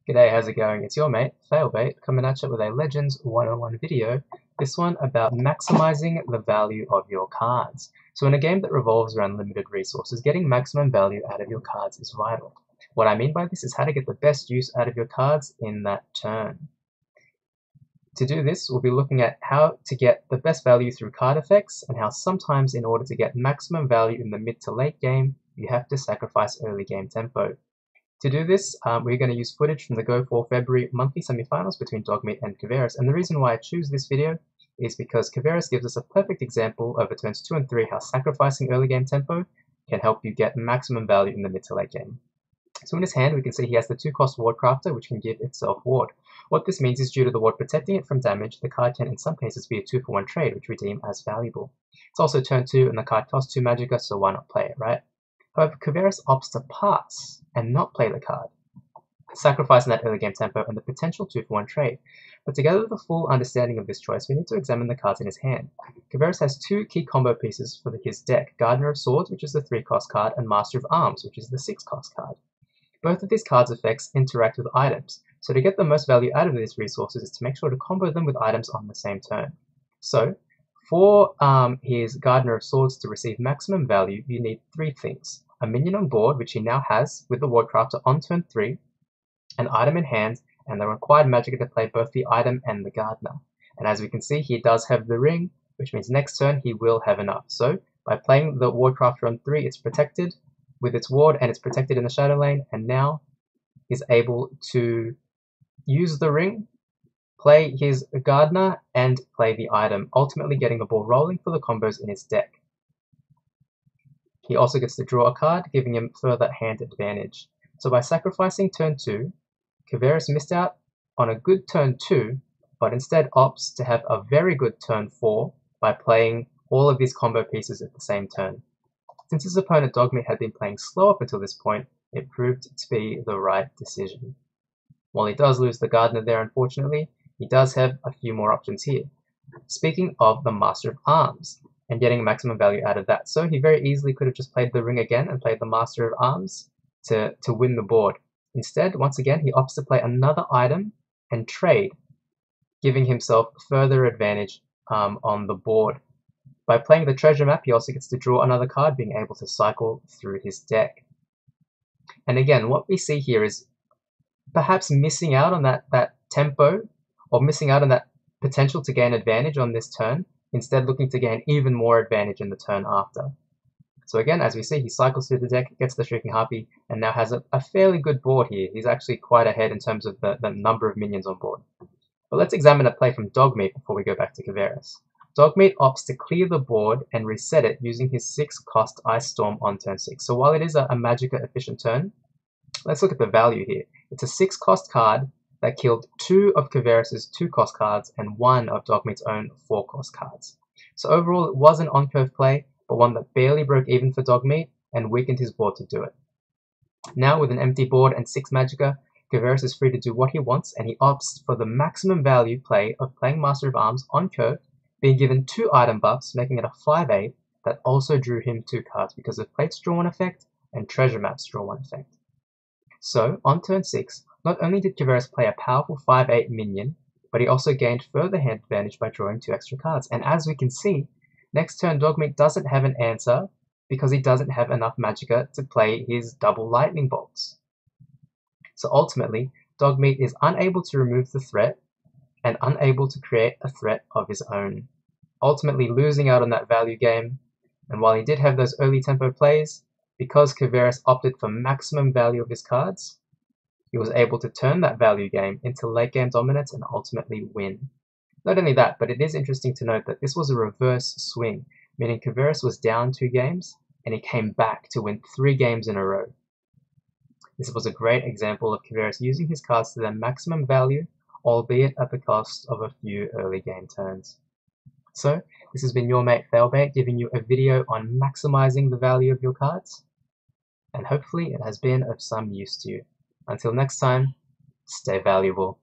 G'day, how's it going? It's your mate, Failbait, coming at you with a Legends 101 video, this one about maximizing the value of your cards. So in a game that revolves around limited resources, getting maximum value out of your cards is vital. What I mean by this is how to get the best use out of your cards in that turn. To do this, we'll be looking at how to get the best value through card effects, and how sometimes in order to get maximum value in the mid to late game, you have to sacrifice early game tempo. To do this, we're going to use footage from the Go for February monthly semifinals between Dogmeat and Koveras, and the reason why I choose this video is because Koveras gives us a perfect example over turns 2 and 3 how sacrificing early game tempo can help you get maximum value in the mid to late game. So in his hand, we can see he has the 2-cost Ward Crafter, which can give itself Ward. What this means is due to the Ward protecting it from damage, the card can in some cases be a 2-for-1 trade, which we deem as valuable. It's also turn 2 and the card costs 2 Magicka, so why not play it, right? However, Koveras opts to pass and not play the card, sacrificing that early game tempo and the potential 2-for-1 trade. But to gather the full understanding of this choice, we need to examine the cards in his hand. Koveras has 2 key combo pieces for his deck, Gardener of Swords, which is the 3-cost card, and Master of Arms, which is the 6-cost card. Both of these cards' effects interact with items, so to get the most value out of these resources is to make sure to combo them with items on the same turn. So, for his Gardener of Swords to receive maximum value, you need 3 things. A minion on board, which he now has with the Wardcrafter on turn 3, an item in hand, and the required Magicka to play both the item and the Gardener. And as we can see, he does have the ring, which means next turn he will have enough. So, by playing the Wardcrafter on 3, it's protected with its ward, and it's protected in the Shadow Lane, and now he's able to use the ring, play his Gardener, and play the item, ultimately getting the ball rolling for the combos in his deck. He also gets to draw a card, giving him further hand advantage. So by sacrificing turn 2, Koveras missed out on a good turn 2, but instead opts to have a very good turn 4 by playing all of these combo pieces at the same turn. Since his opponent Dogmeat had been playing slow up until this point, it proved to be the right decision. While he does lose the Gardener there, unfortunately, he does have a few more options here. Speaking of the Master of Arms, and getting maximum value out of that. So he very easily could have just played the ring again and played the Master of Arms to win the board. Instead, once again, he opts to play another item and trade, giving himself further advantage on the board. By playing the treasure map, he also gets to draw another card, being able to cycle through his deck. And again, what we see here is perhaps missing out on that tempo, or missing out on that potential to gain advantage on this turn, instead looking to gain even more advantage in the turn after. So again, as we see, he cycles through the deck, gets the Shrieking Harpy, and now has a fairly good board here. He's actually quite ahead in terms of the number of minions on board. But let's examine a play from Dogmeat before we go back to Koveras. Dogmeat opts to clear the board and reset it using his 6-cost Ice Storm on turn 6. So while it is a Magicka efficient turn, let's look at the value here. It's a 6-cost card that killed 2 of Koveras' 2-cost cards and 1 of Dogmeat's own 4-cost cards. So overall, it was an on-curve play, but one that barely broke even for Dogmeat and weakened his board to do it. Now, with an empty board and 6 Magicka, Koveras is free to do what he wants, and he opts for the maximum value play of playing Master of Arms on curve, being given 2 item buffs, making it a 5/8 that also drew him 2 cards because of Plate's Draw 1 effect and Treasure Map's Draw 1 effect. So, on turn 6, not only did Koveras play a powerful 5/8 minion, but he also gained further hand advantage by drawing 2 extra cards. And as we can see, next turn Dogmeat doesn't have an answer because he doesn't have enough Magicka to play his double lightning bolts. So ultimately, Dogmeat is unable to remove the threat and unable to create a threat of his own, ultimately losing out on that value game. And while he did have those early tempo plays, because Koveras opted for maximum value of his cards, he was able to turn that value game into late game dominance and ultimately win. Not only that, but it is interesting to note that this was a reverse swing, meaning Koveras was down 2 games and he came back to win 3 games in a row. This was a great example of Koveras using his cards to their maximum value, albeit at the cost of a few early game turns. So, this has been your mate Failbait giving you a video on maximizing the value of your cards, and hopefully it has been of some use to you. Until next time, stay valuable.